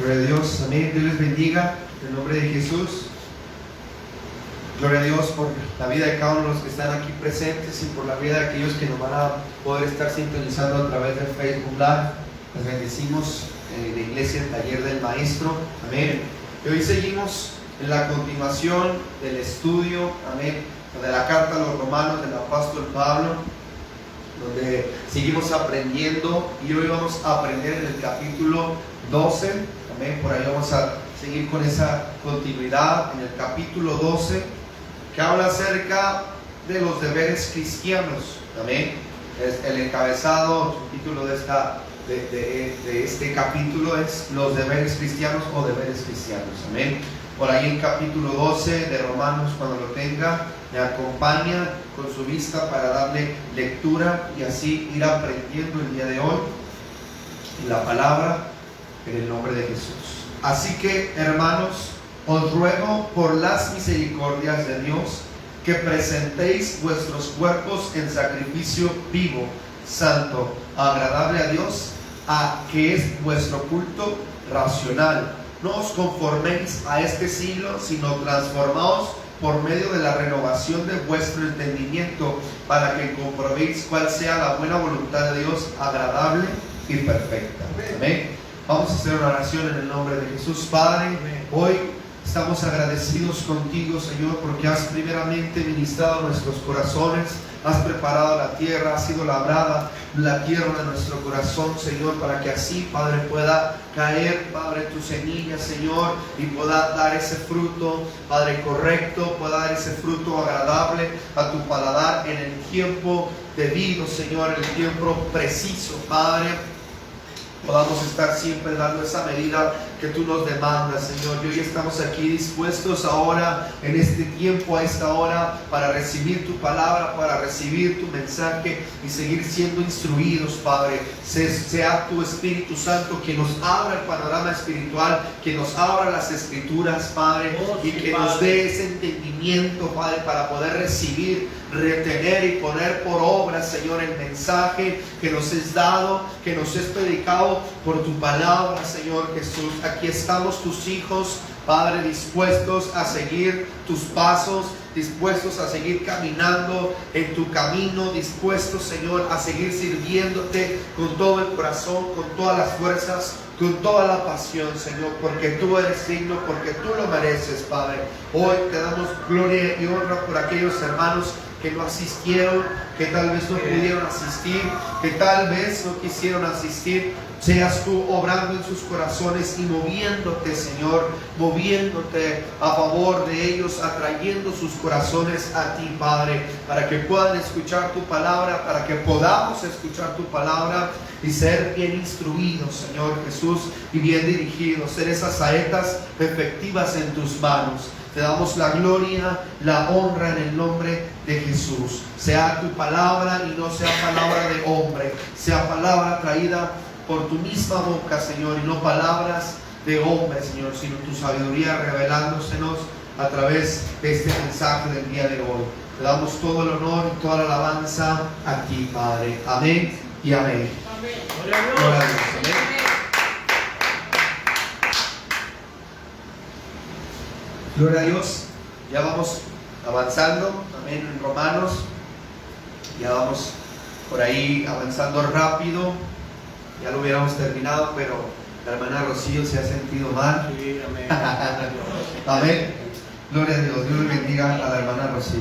Gloria a Dios, amén. Dios les bendiga en el nombre de Jesús. Gloria a Dios por la vida de cada uno de los que están aquí presentes y por la vida de aquellos que nos van a poder estar sintonizando a través del Facebook Live. Les bendecimos en la iglesia, el taller del maestro, amén. Y hoy seguimos en la continuación del estudio, amén, de la carta a los romanos del apóstol Pablo, donde seguimos aprendiendo, y hoy vamos a aprender en el capítulo 12, amén. Por ahí vamos a seguir con esa continuidad en el capítulo 12, que habla acerca de los deberes cristianos, amén. Es el encabezado, el título de este capítulo es los deberes cristianos o deberes cristianos, amén. Por ahí en capítulo 12 de Romanos, cuando lo tenga, me acompaña con su vista para darle lectura y así ir aprendiendo el día de hoy la palabra en el nombre de Jesús. Así que, hermanos, os ruego por las misericordias de Dios que presentéis vuestros cuerpos en sacrificio vivo, santo, agradable a Dios, que es vuestro culto racional. No os conforméis a este siglo, sino transformaos por medio de la renovación de vuestro entendimiento, para que comprobéis cuál sea la buena voluntad de Dios, agradable y perfecta. Amén. Vamos a hacer una oración en el nombre de Jesús. Padre, hoy estamos agradecidos contigo, Señor, porque has primeramente ministrado nuestros corazones, has preparado la tierra, ha sido labrada la tierra de nuestro corazón, Señor, para que así, Padre, pueda caer, Padre, tu semilla, Señor, y pueda dar ese fruto, Padre, correcto, pueda dar ese fruto agradable a tu paladar en el tiempo debido, Señor, en el tiempo preciso, Padre. Podamos estar siempre dando esa medida que tú nos demandas, Señor. Y hoy estamos aquí dispuestos ahora, en este tiempo, a esta hora, para recibir tu palabra, para recibir tu mensaje y seguir siendo instruidos, Padre. Sea tu Espíritu Santo que nos abra el panorama espiritual, que nos abra las Escrituras, Padre, y que nos dé ese entendimiento, Padre, para poder recibir, retener y poner por obra, Señor, el mensaje que nos es dado, que nos es predicado por tu palabra, Señor Jesús. Aquí estamos tus hijos, Padre, dispuestos a seguir tus pasos, dispuestos a seguir caminando en tu camino, dispuestos, Señor, a seguir sirviéndote con todo el corazón, con todas las fuerzas, con toda la pasión, Señor, porque tú eres digno, porque tú lo mereces, Padre. Hoy te damos gloria y honra por aquellos hermanos que no asistieron, que tal vez no pudieron asistir, que tal vez no quisieron asistir. Seas tú obrando en sus corazones y moviéndote, Señor, moviéndote a favor de ellos, atrayendo sus corazones a ti, Padre, para que puedan escuchar tu palabra, para que podamos escuchar tu palabra y ser bien instruidos, Señor Jesús, y bien dirigidos, ser esas saetas efectivas en tus manos. Te damos la gloria, la honra en el nombre de Jesús. Sea tu palabra y no sea palabra de hombre, sea palabra traída por tu misma boca, Señor, y no palabras de hombre, Señor, sino tu sabiduría revelándosenos a través de este mensaje del día de hoy. Te damos todo el honor y toda la alabanza a ti, Padre. Amén y amén. Amén. Gloria a Dios. Amén. Gloria a Dios. Ya vamos avanzando, amén, en Romanos. Ya vamos por ahí avanzando rápido. Ya lo hubiéramos terminado, pero la hermana Rocío se ha sentido mal. Sí, amén. Amén. Gloria a Dios. Dios bendiga a la hermana Rocío.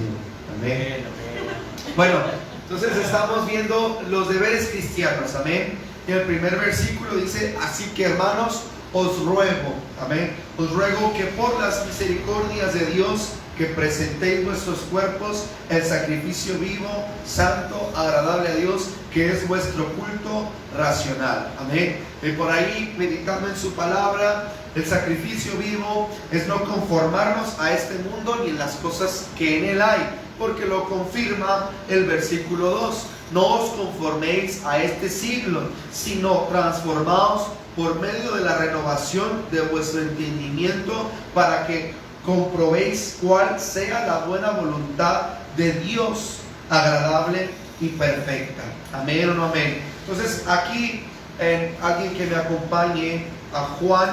Amén. Amén. Bueno, entonces estamos viendo los deberes cristianos. Amén. Y el primer versículo dice: así que, hermanos, os ruego, amén, os ruego que por las misericordias de Dios, que presentéis vuestros cuerpos en sacrificio vivo, santo, agradable a Dios, que es vuestro culto racional. Amén. Y por ahí, meditando en su palabra, el sacrificio vivo es no conformarnos a este mundo ni en las cosas que en él hay, porque lo confirma el versículo 2. No os conforméis a este siglo, sino transformaos por medio de la renovación de vuestro entendimiento, para que comprobéis cuál sea la buena voluntad de Dios, agradable y perfecta. Amén o no amén. Entonces aquí alguien que me acompañe a Juan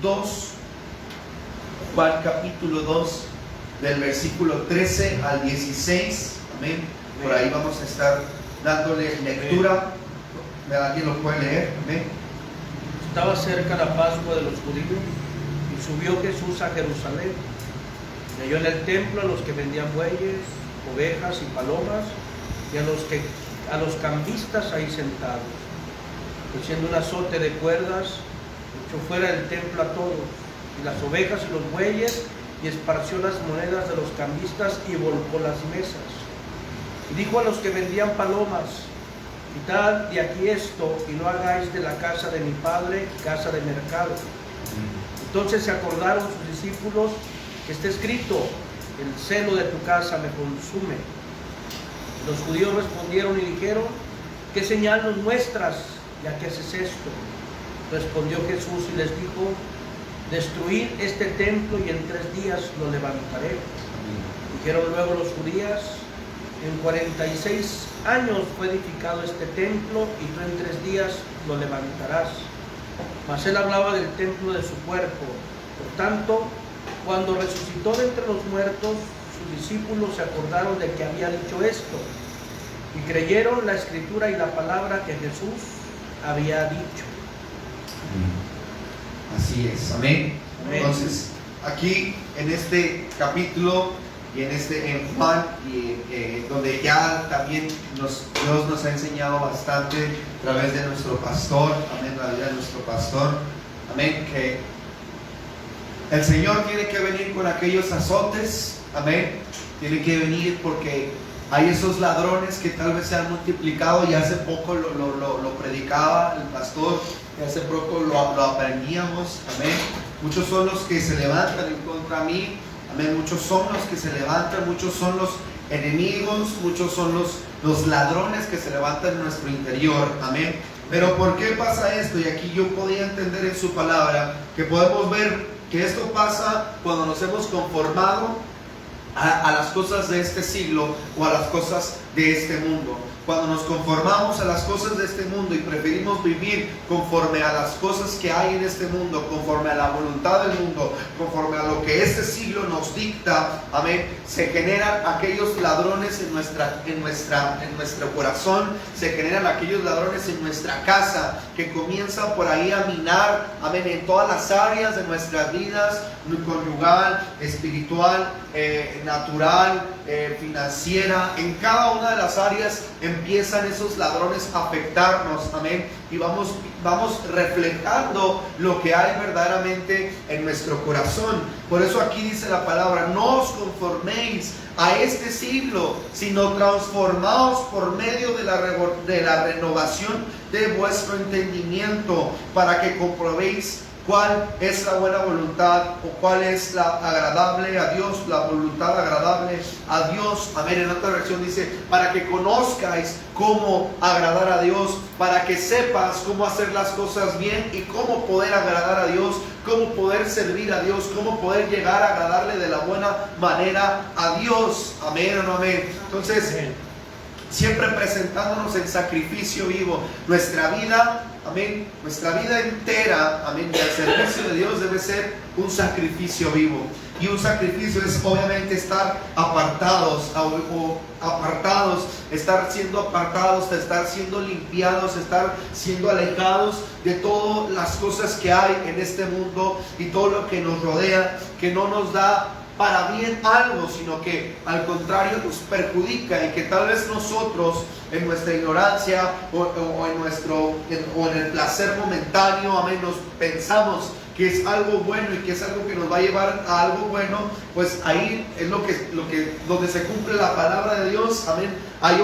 2, Juan capítulo 2, del versículo 13 al 16. Amén. Por ahí vamos a estar dándole lectura. ¿Alguien lo puede leer? Amén. Estaba cerca la Pascua de los judíos y subió Jesús a Jerusalén. Y halló en el templo a los que vendían bueyes, ovejas y palomas, y a los cambistas ahí sentados, haciendo un azote de cuerdas, echó fuera del templo a todos, y las ovejas y los bueyes, y esparció las monedas de los cambistas y volcó las mesas. Y dijo a los que vendían palomas: quitad de aquí esto, y no hagáis de la casa de mi padre casa de mercado. Entonces se acordaron sus discípulos que está escrito: el celo de tu casa me consume. Los judíos respondieron y dijeron: ¿qué señal nos muestras, ya que haces esto? Respondió Jesús y les dijo: destruid este templo y en 3 días lo levantaré. Dijeron luego los judíos: en 46 años fue edificado este templo y tú en 3 días lo levantarás. Mas él hablaba del templo de su cuerpo. Por tanto, cuando resucitó de entre los muertos, sus discípulos se acordaron de que había dicho esto y creyeron la escritura y la palabra que Jesús había dicho. Así es, amén. Amén. Entonces, aquí en este capítulo y en Juan, donde ya también Dios nos ha enseñado bastante a través de nuestro pastor, amén, la vida de nuestro pastor, amén, que el Señor tiene que venir con aquellos azotes, amén, tiene que venir porque hay esos ladrones que tal vez se han multiplicado, y hace poco lo predicaba el pastor, y hace poco lo aprendíamos, amén. Muchos son los que se levantan en contra de mí, amén. Muchos son los que se levantan, muchos son los enemigos, muchos son los ladrones que se levantan en nuestro interior, amén. Pero ¿por qué pasa esto? Y aquí yo podía entender en su palabra que podemos ver que esto pasa cuando nos hemos conformado a las cosas de este siglo o a las cosas de este mundo. Cuando nos conformamos a las cosas de este mundo y preferimos vivir conforme a las cosas que hay en este mundo, conforme a la voluntad del mundo, conforme a lo que este siglo nos dicta, amén, se generan aquellos ladrones en nuestro corazón, se generan aquellos ladrones en nuestra casa que comienzan por ahí a minar, amén, en todas las áreas de nuestras vidas, conyugal, espiritual, natural, financiera. En cada una de las áreas empiezan esos ladrones a afectarnos, amén, y vamos reflejando lo que hay verdaderamente en nuestro corazón. Por eso aquí dice la palabra: no os conforméis a este siglo, sino transformaos por medio de la renovación de vuestro entendimiento, para que comprobéis cuál es la buena voluntad, o cuál es la agradable a Dios, la voluntad agradable a Dios. Amén. En otra versión dice: para que conozcáis cómo agradar a Dios, para que sepas cómo hacer las cosas bien y cómo poder agradar a Dios, cómo poder servir a Dios, cómo poder llegar a agradarle de la buena manera a Dios. Amén o no amén. Entonces, siempre presentándonos en sacrificio vivo. Nuestra vida, amén, nuestra vida entera, amén, y al servicio de Dios debe ser un sacrificio vivo. Y un sacrificio es obviamente estar apartados, estar siendo apartados, estar siendo limpiados, estar siendo alejados de todas las cosas que hay en este mundo y todo lo que nos rodea, que no nos da para bien algo, sino que al contrario nos perjudica, y que tal vez nosotros en nuestra ignorancia o en el placer momentáneo, amén, nos pensamos que es algo bueno y que es algo que nos va a llevar a algo bueno. Pues ahí es donde se cumple la palabra de Dios, amén. Hay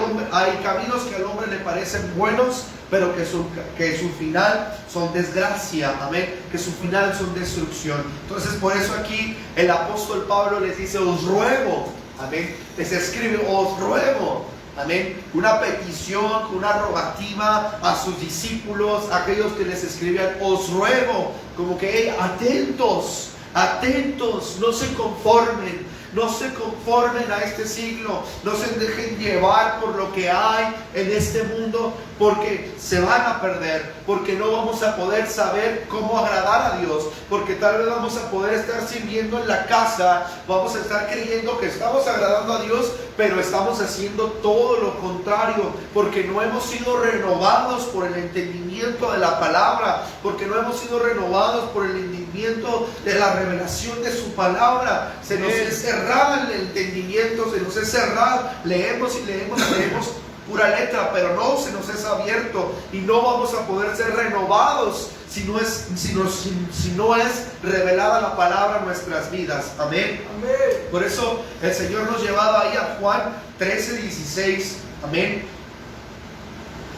caminos que al hombre le parecen buenos, pero que su final son desgracia, amén, que su final son destrucción. Entonces, por eso aquí el apóstol Pablo les dice: os ruego, amén, les escribe: os ruego, amén, una petición, una rogativa a sus discípulos, a aquellos que les escribían: os ruego, como que hey, atentos, no se conformen a este siglo, no se dejen llevar por lo que hay en este mundo, porque se van a perder, porque no vamos a poder saber cómo agradar a Dios, porque tal vez vamos a poder estar sirviendo en la casa, vamos a estar creyendo que estamos agradando a Dios, pero estamos haciendo todo lo contrario, porque no hemos sido renovados por el entendimiento de la palabra, porque no hemos sido renovados por el entendimiento de la revelación de su palabra. Se nos es cerrado el entendimiento, se nos es cerrado, leemos y leemos y leemos pura letra, pero no se nos es abierto, y no vamos a poder ser renovados si no es revelada la palabra en nuestras vidas. Amén. Amén. Por eso el Señor nos llevaba ahí a Juan 13:16. Amén.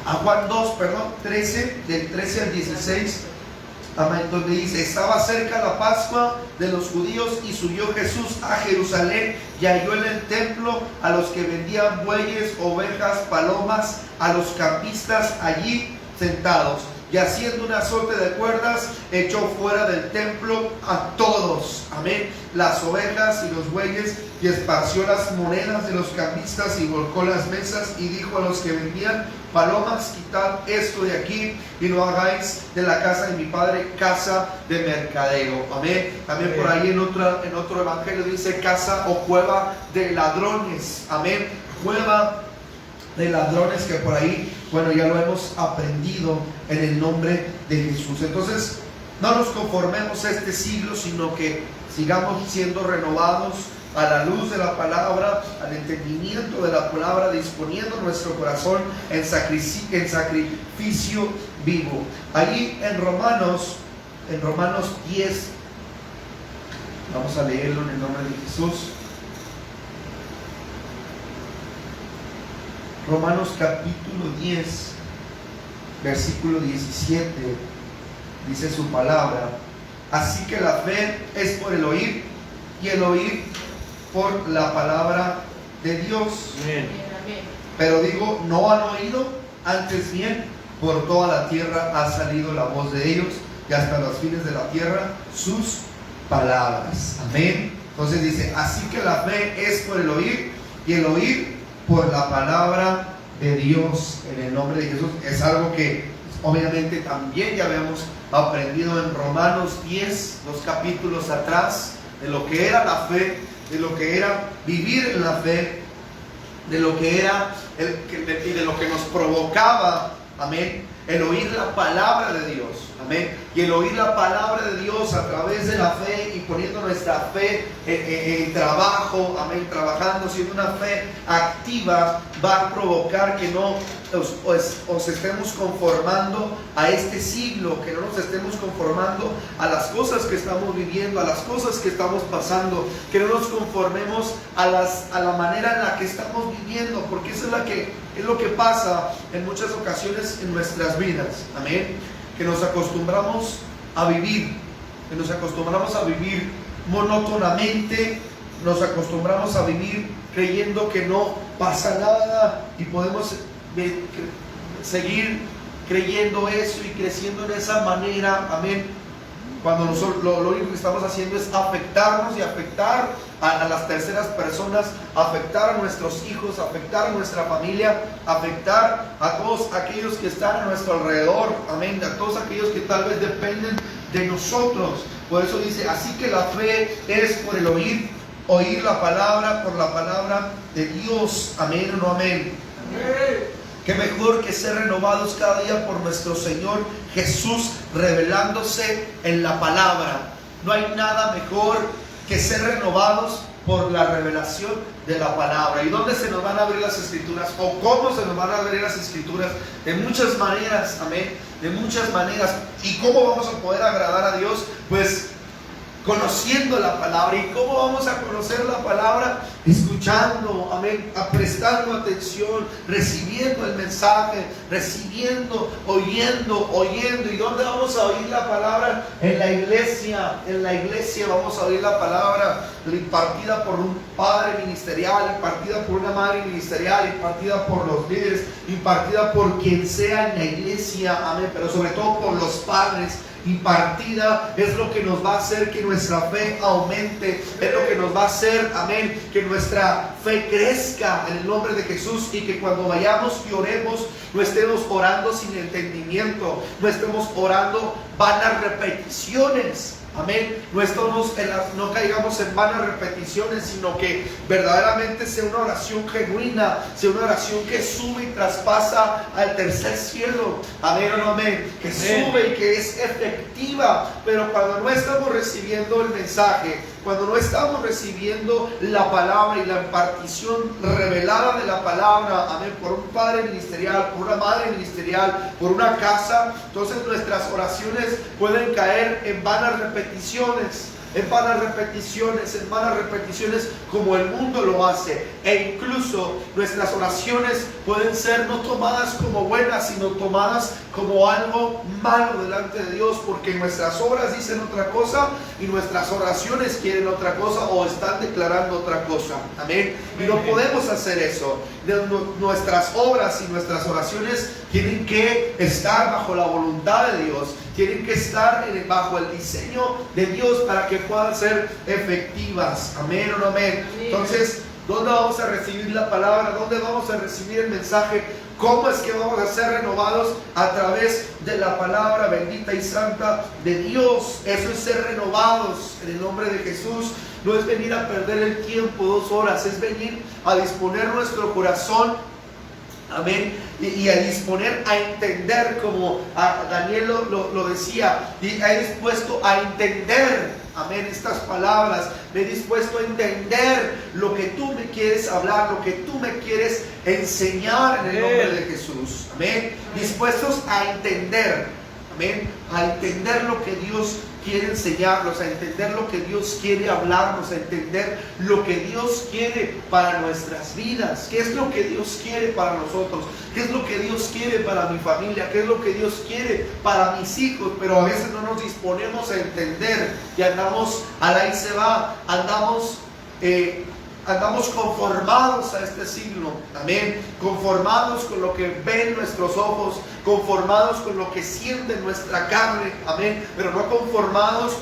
A Juan 2, perdón, 13, del 13 al 16. Amén. Donde dice: estaba cerca la Pascua de los judíos, y subió Jesús a Jerusalén, y halló en el templo a los que vendían bueyes, ovejas, palomas, a los campistas allí sentados. Y haciendo un azote de cuerdas, echó fuera del templo a todos, amén, las ovejas y los bueyes, y esparció las monedas de los cambistas, y volcó las mesas, y dijo a los que vendían palomas: quitad esto de aquí, y no hagáis de la casa de mi padre casa de mercadeo. Amén. También por ahí en otro evangelio dice casa o cueva de ladrones. Amén. Cueva de ladrones, que por ahí, bueno, ya lo hemos aprendido en el nombre de Jesús. Entonces, no nos conformemos a este siglo, sino que sigamos siendo renovados a la luz de la palabra, al entendimiento de la palabra, disponiendo nuestro corazón en sacrificio vivo. Allí en Romanos 10, vamos a leerlo en el nombre de Jesús. Romanos capítulo 10, versículo 17, dice su palabra: así que la fe es por el oír, y el oír por la palabra de Dios. Amén. Pero digo, no han oído, antes bien por toda la tierra ha salido la voz de ellos, y hasta los fines de la tierra sus palabras. Amén. Entonces dice: así que la fe es por el oír, y el oír por la palabra de Dios, en el nombre de Jesús. Es algo que obviamente también ya habíamos aprendido en Romanos 10, dos capítulos atrás, de lo que era la fe, de lo que era vivir en la fe, de lo que era y de lo que nos provocaba, amén, el oír la palabra de Dios, amén, y el oír la palabra de Dios a través de la fe, y poniendo nuestra fe en trabajo, amén, trabajando, siendo una fe activa, va a provocar que no os estemos conformando a este siglo, que no nos estemos conformando a las cosas que estamos viviendo, a las cosas que estamos pasando, que no nos conformemos a la manera en la que estamos viviendo, porque eso es lo que pasa en muchas ocasiones en nuestras vidas, amén, que nos acostumbramos a vivir, monótonamente, nos acostumbramos a vivir creyendo que no pasa nada, y podemos seguir creyendo eso y creciendo en esa manera, amén, cuando nosotros lo único que estamos haciendo es afectarnos y afectar a las terceras personas, afectar a nuestros hijos, afectar a nuestra familia, afectar a todos aquellos que están a nuestro alrededor, amén, a todos aquellos que tal vez dependen de nosotros. Por eso dice: así que la fe es por el oír la palabra, por la palabra de Dios. Amén o no amén. Amén. Qué mejor que ser renovados cada día por nuestro Señor Jesús, revelándose en la palabra. No hay nada mejor que ser renovados por la revelación de la palabra. ¿Y dónde se nos van a abrir las escrituras? ¿O cómo se nos van a abrir las escrituras? De muchas maneras, amén, de muchas maneras. ¿Y cómo vamos a poder agradar a Dios? Pues conociendo la palabra. ¿Y cómo vamos a conocer la palabra? Escuchando, amén, prestando atención, recibiendo el mensaje, recibiendo, oyendo. ¿Y dónde vamos a oír la palabra? En la iglesia vamos a oír la palabra impartida por un padre ministerial, impartida por una madre ministerial, impartida por los líderes, impartida por quien sea en la iglesia, amén, pero sobre todo por los padres. Impartida es lo que nos va a hacer que nuestra fe aumente, es lo que nos va a hacer, amén, que nuestra fe crezca en el nombre de Jesús, y que cuando vayamos y oremos no estemos orando sin entendimiento, no estemos orando vanas repeticiones. Amén. No caigamos en vanas repeticiones, sino que verdaderamente sea una oración genuina, sea una oración que sube y traspasa al tercer cielo. Amén o no amén. Que sube y que es efectiva. Pero cuando no estamos recibiendo el mensaje, cuando no estamos recibiendo la palabra y la impartición revelada de la palabra, amén, por un padre ministerial, por una madre ministerial, por una casa, entonces nuestras oraciones pueden caer en vanas repeticiones, en vanas repeticiones como el mundo lo hace. E incluso nuestras oraciones pueden ser no tomadas como buenas, sino tomadas como algo malo delante de Dios, porque nuestras obras dicen otra cosa y nuestras oraciones quieren otra cosa o están declarando otra cosa. Amén. Y no podemos hacer eso. Nuestras obras y nuestras oraciones tienen que estar bajo la voluntad de Dios, tienen que estar bajo el diseño de Dios para que puedan ser efectivas. Amén o no amén. Entonces, ¿dónde vamos a recibir la palabra? ¿Dónde vamos a recibir el mensaje? ¿Cómo es que vamos a ser renovados? A través de la palabra bendita y santa de Dios. Eso es ser renovados en el nombre de Jesús. No es venir a perder el tiempo 2 horas, es venir a disponer nuestro corazón. Amén. Y a disponer a entender, como Daniel lo decía, y he dispuesto a entender, amén, estas palabras. Me he dispuesto a entender lo que tú me quieres hablar, lo que tú me quieres enseñar en el nombre de Jesús. Amén. Dispuestos a entender, amén, a entender lo que Dios quiere enseñarnos, a entender lo que Dios quiere hablarnos, a entender lo que Dios quiere para nuestras vidas. ¿Qué es lo que Dios quiere para nosotros? ¿Qué es lo que Dios quiere para mi familia? ¿Qué es lo que Dios quiere para mis hijos? Pero a veces no nos disponemos a entender y andamos al ahí se va, andamos conformados a este siglo, amén, conformados con lo que ven nuestros ojos, conformados con lo que siente nuestra carne, amén, pero no conformados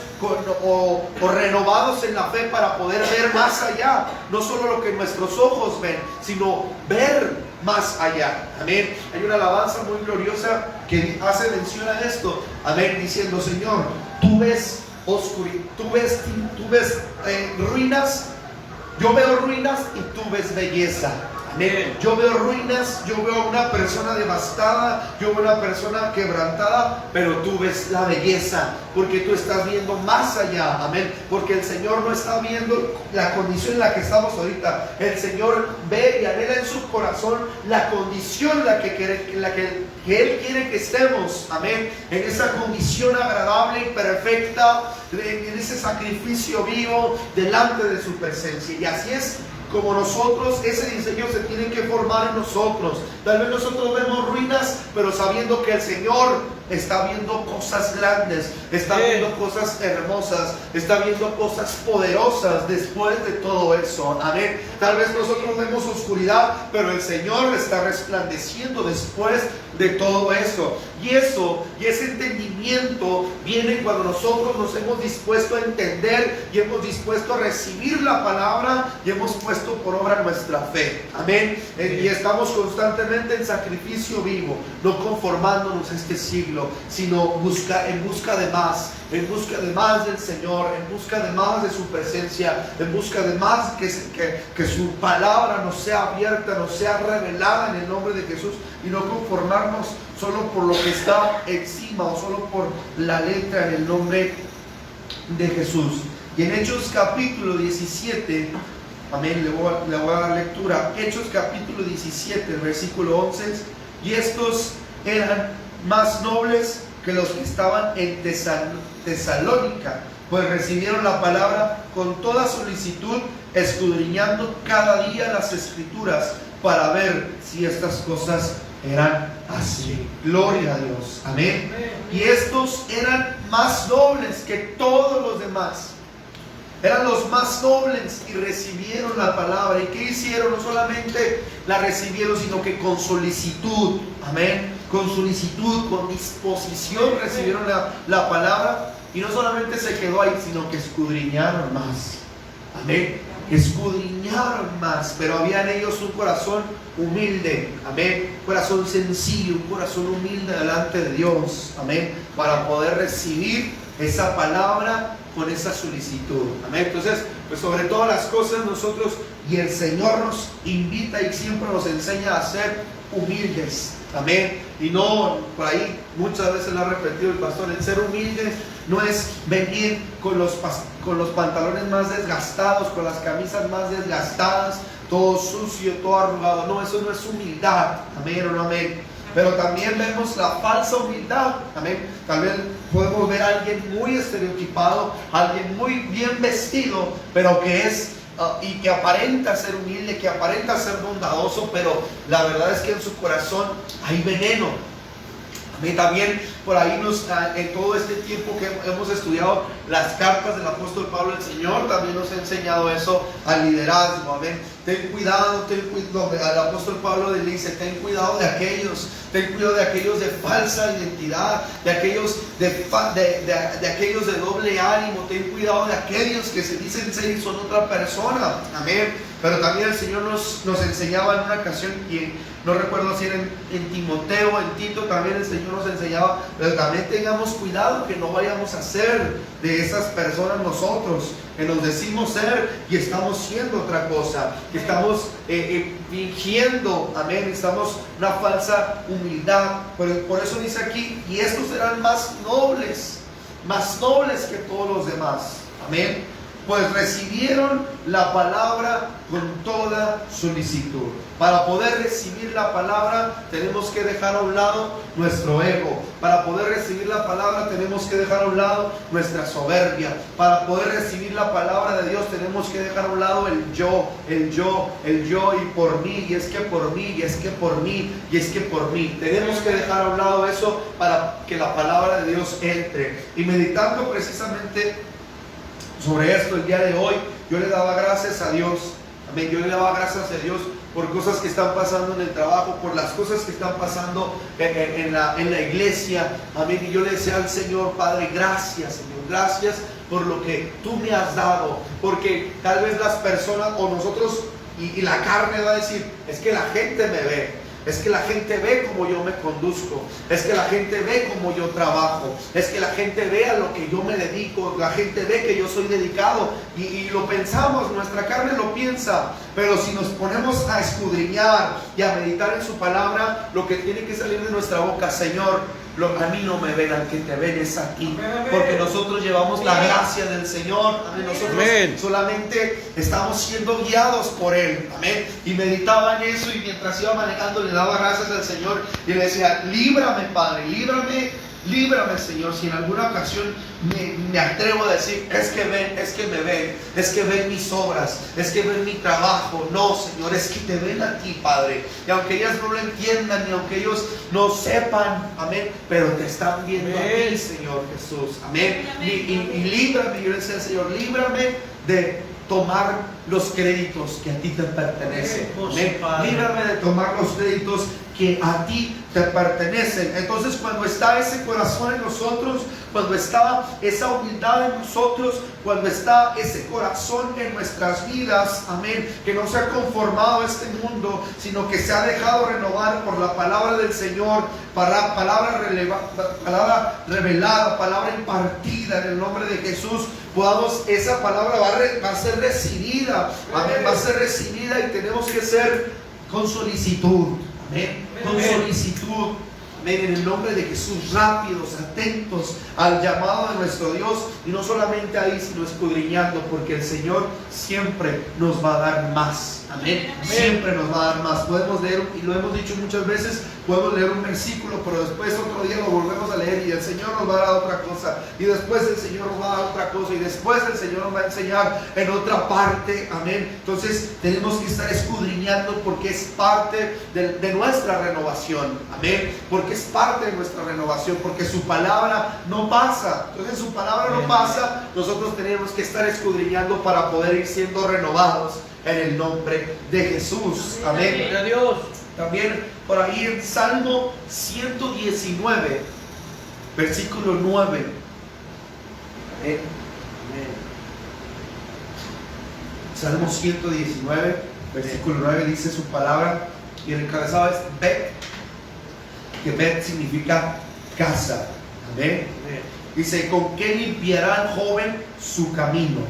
o renovados en la fe para poder ver más allá, no solo lo que nuestros ojos ven, sino ver más allá, amén. Hay una alabanza muy gloriosa que hace mención a esto, amén, diciendo: Señor, tú ves ruinas. Yo veo ruinas y tú ves belleza. Amén. Yo veo ruinas, yo veo una persona devastada, yo veo una persona quebrantada, pero tú ves la belleza, porque tú estás viendo más allá. Amén. Porque el Señor no está viendo la condición en la que estamos ahorita. El Señor ve y anhela en su corazón la condición en la que Él quiere que estemos. Amén. En esa condición agradable y perfecta, en ese sacrificio vivo delante de su presencia. Y así es como nosotros, ese diseño se tiene que formar en nosotros. Tal vez nosotros vemos ruinas, pero sabiendo que el Señor está viendo cosas grandes, está viendo cosas hermosas, está viendo cosas poderosas después de todo eso. Amén. Tal vez nosotros vemos oscuridad, pero el Señor está resplandeciendo después de todo eso. Y ese entendimiento viene cuando nosotros nos hemos dispuesto a entender y hemos dispuesto a recibir la palabra y hemos puesto por obra nuestra fe. Amén. Y estamos constantemente en sacrificio vivo, no conformándonos a este siglo, sino en busca de más del Señor, en busca de más de su presencia, en busca de más que su palabra nos sea abierta, nos sea revelada en el nombre de Jesús, y no conformarnos solo por lo que está encima o solo por la letra en el nombre de Jesús. Y en Hechos capítulo 17, amén, le voy a dar lectura. Hechos capítulo 17, versículo 11. Y estos eran más nobles que los que estaban en Tesalónica, pues recibieron la palabra con toda solicitud, escudriñando cada día las Escrituras para ver si estas cosas eran así. Gloria a Dios. Amén. Y estos eran más nobles que todos los demás. Eran los más nobles y recibieron la palabra. ¿Y qué hicieron? No solamente la recibieron, sino que con solicitud, amén, con solicitud, con disposición recibieron la palabra. Y no solamente se quedó ahí, sino que escudriñaron más. Amén. escudriñaron más, pero había en ellos un corazón humilde, amén, un corazón sencillo, un corazón humilde delante de Dios, amén, para poder recibir esa palabra con esa solicitud, amén. Entonces, pues sobre todas las cosas nosotros, y el Señor nos invita y siempre nos enseña a ser humildes, amén. Y no, por ahí muchas veces lo ha repetido el pastor, el ser humildes no es venir con los pantalones más desgastados, con las camisas más desgastadas, todo sucio, todo arrugado. No, eso no es humildad, amén o no amén. Pero también vemos la falsa humildad, amén. Tal vez podemos ver a alguien muy estereotipado, alguien muy bien vestido, pero que es y que aparenta ser humilde, que aparenta ser bondadoso, pero la verdad es que en su corazón hay veneno. A mí también por ahí en todo este tiempo que hemos estudiado las cartas del apóstol Pablo, el Señor también nos ha enseñado eso al liderazgo, amén. Ten cuidado, al apóstol Pablo le dice, ten cuidado de aquellos de falsa identidad, de aquellos de doble ánimo, ten cuidado de aquellos que se dicen ser y son otra persona, amén. Pero también el Señor nos enseñaba en una ocasión, y no recuerdo si era en Timoteo, en Tito, también el Señor nos enseñaba, pero también tengamos cuidado que no vayamos a ser de esas personas nosotros, que nos decimos ser y estamos siendo otra cosa, que estamos fingiendo, amén, estamos una falsa humildad. Por eso dice aquí, y estos serán más nobles que todos los demás, amén. Pues recibieron la palabra con toda solicitud. Para poder recibir la palabra tenemos que dejar a un lado nuestro ego. Para poder recibir la palabra tenemos que dejar a un lado nuestra soberbia. Para poder recibir la palabra de Dios tenemos que dejar a un lado el yo, y por mí, y es que por mí, y es que por mí, y es que por mí. Tenemos que dejar a un lado eso para que la palabra de Dios entre. Y meditando precisamente sobre esto el día de hoy, yo le daba gracias a Dios, amén, yo le daba gracias a Dios por cosas que están pasando en el trabajo, por las cosas que están pasando en la iglesia, amén, y yo le decía al Señor, Padre, gracias, Señor, gracias por lo que tú me has dado, porque tal vez las personas o nosotros y la carne va a decir, es que la gente me ve. Es que la gente ve cómo yo me conduzco, es que la gente ve cómo yo trabajo, es que la gente ve a lo que yo me dedico, la gente ve que yo soy dedicado y lo pensamos, nuestra carne lo piensa, pero si nos ponemos a escudriñar y a meditar en su palabra, lo que tiene que salir de nuestra boca, Señor, a mí no me ven, al que te ven es a ti, porque nosotros llevamos la gracia del Señor, amén. Nosotros solamente estamos siendo guiados por Él, amén. Y meditaba en eso, y mientras iba manejando le daba gracias al Señor y le decía, líbrame, Padre, líbrame, Señor, si en alguna ocasión me atrevo a decir, es que me ven, es que ven mis obras, es que ven mi trabajo. No, Señor, es que te ven a ti, Padre, y aunque ellas no lo entiendan, y aunque ellos no sepan, amén, pero te están viendo a ti, Señor Jesús, amén. Y líbrame, yo le decía al Señor, líbrame de tomar los créditos que a ti te pertenecen, amén. Líbrame de tomar los créditos que a ti te pertenecen. Entonces, cuando está ese corazón en nosotros, cuando está esa humildad en nosotros, cuando está ese corazón en nuestras vidas, amén, que no se ha conformado a este mundo, sino que se ha dejado renovar por la palabra del Señor, palabra revelada, palabra impartida en el nombre de Jesús, esa palabra va a ser recibida, amén, va a ser recibida, y tenemos que ser con solicitud, amén, con solicitud, amén, en el nombre de Jesús, rápidos, atentos al llamado de nuestro Dios, y no solamente ahí, sino escudriñando, porque el Señor siempre nos va a dar más, amén, siempre nos va a dar más. Podemos leer, y lo hemos dicho muchas veces, podemos leer un versículo, pero después otro día lo volvemos a leer, y el Señor nos va a dar otra cosa, y después el Señor nos va a dar otra cosa, y después el Señor nos va a enseñar en otra parte, amén. Entonces tenemos que estar escudriñando, porque es parte de nuestra renovación, amén, porque es parte de nuestra renovación, porque su palabra no pasa. Entonces su palabra no pasa, nosotros tenemos que estar escudriñando para poder ir siendo renovados en el nombre de Jesús, amén. Gloria a Dios. También por ahí en Salmo 119, versículo 9. Amén. Amén. 119, Salmo 119, versículo 9 dice su palabra, y el encabezado es Bet, que Bet significa casa. Amén. Dice, ¿con qué limpiará el joven su camino?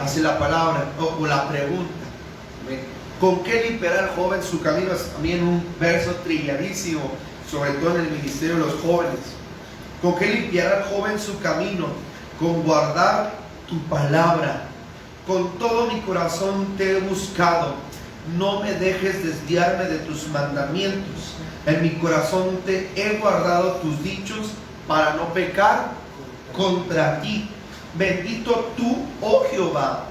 Hace la palabra o la pregunta. Amén. ¿Con qué limpiará el joven su camino? Es también un verso trilladísimo, sobre todo en el ministerio de los jóvenes. ¿Con qué limpiará el joven su camino? Con guardar tu palabra. Con todo mi corazón te he buscado. No me dejes desviarme de tus mandamientos. En mi corazón te he guardado tus dichos para no pecar contra ti. Bendito tú, oh Jehová.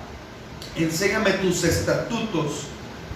Enséñame tus estatutos.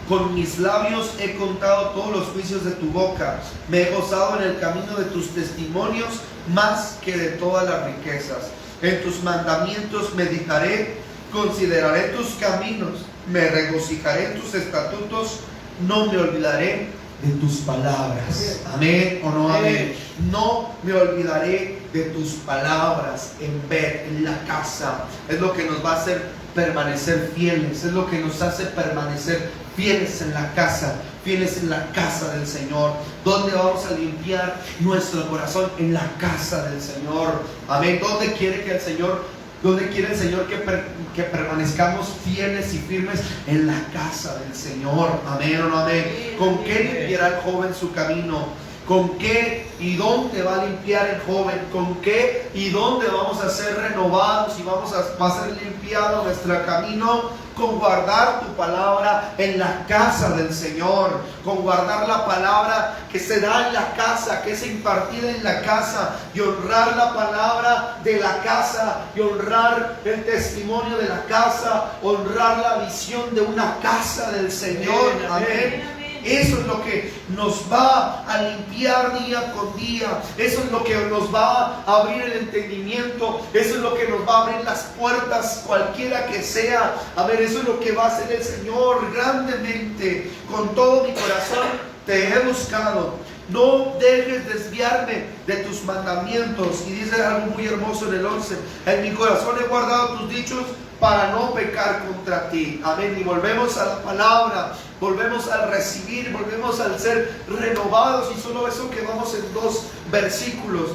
Con mis labios he contado todos los juicios de tu boca. Me he gozado en el camino de tus testimonios más que de todas las riquezas. En tus mandamientos meditaré, consideraré tus caminos, me regocijaré en tus estatutos, no me olvidaré de tus palabras. Amén o no amén. No me olvidaré de tus palabras en la casa. Es lo que nos va a hacer permanecer fieles, es lo que nos hace permanecer fieles en la casa, fieles en la casa del Señor. ¿Dónde vamos a limpiar nuestro corazón? En la casa del Señor. Amén. ¿Dónde quiere que el Señor, dónde quiere el Señor que permanezcamos fieles y firmes? En la casa del Señor. Amén o no amén. ¿Con qué limpiará el joven su camino? ¿Con qué y dónde va a limpiar el joven? ¿Con qué y dónde vamos a ser renovados y va a ser limpiado nuestro camino? Con guardar tu palabra en la casa del Señor, con guardar la palabra que se da en la casa, que es impartida en la casa, y honrar la palabra de la casa, y honrar el testimonio de la casa, honrar la visión de una casa del Señor. Amén. Eso es lo que nos va a limpiar día con día. Eso es lo que nos va a abrir el entendimiento. Eso es lo que nos va a abrir las puertas, cualquiera que sea. A ver, eso es lo que va a hacer el Señor grandemente. Con todo mi corazón te he buscado. No dejes desviarme de tus mandamientos. Y dice algo muy hermoso en el 11. En mi corazón he guardado tus dichos para no pecar contra ti. Amén. Y volvemos a la palabra, volvemos al recibir, volvemos al ser renovados. Y solo eso quedamos en 2 versículos.